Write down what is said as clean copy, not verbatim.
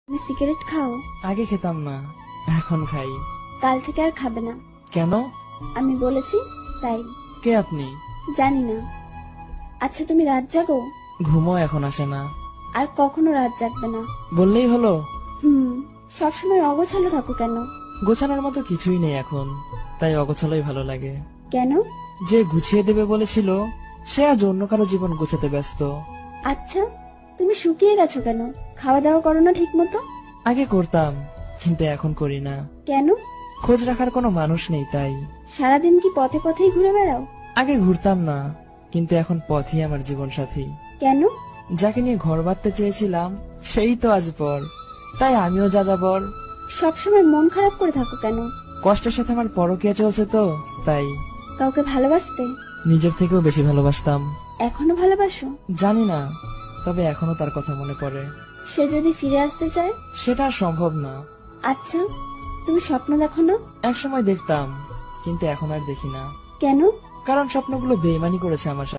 তুমি সিগারেট খাও? আগে খেতাম না, এখন খাই। কাল থেকে আর খাবে না। কেন? আমি বলেছি তাই। কে আপনি? জানি না। আচ্ছা, তুমি রাত জাগো? ঘুমও এখন আসে না। আর কখনো রাত জাগবে না। বললেই হলো। সবসময় অগোছালো থাকো কেন? গোছানোর মতো কিছুই নেই এখন, তাই অগোছালোই ভালো লাগে। কেন? যে গুছিয়ে দেবে বলেছিল সে আজ অন্য কারো জীবন গোছাতে ব্যস্ত। আচ্ছা, তুমি শুকিয়ে গেছো কেন? খাওয়া দাওয়া করো না ঠিক মতো? আগে করতাম, কিন্তু এখন করি না। কেন? খোঁজ রাখার কোনো মানুষ নেই তাই। সারাদিন কি পথে পথেই ঘুরে বেড়াও? আগে ঘুরতাম না, কিন্তু এখন পথই আমার জীবন সাথী। কেন? যাকে নিয়ে ঘর বাঁধতে চেয়েছিলাম সেই তো আজ পর, তাই আমিও যা যাবর। সবসময় মন খারাপ করে থাকো কেন? কষ্টের সাথে আমার পরকীয়া চলছে তো তাই। কাউকে ভালোবাসতে? নিজের থেকেও বেশি ভালোবাসতাম। এখনো ভালোবাসো? জানি না, তবে এখনো তার কথা মনে পড়ে। সে যদি ফিরে আসতে চায়? সেটা আর সম্ভব না। আচ্ছা, তুমি স্বপ্ন দেখো না? একসময় দেখতাম, কিন্তু এখন আর দেখি না। কেন? কারণ স্বপ্নগুলো বেইমানি করেছে আমার সাথে।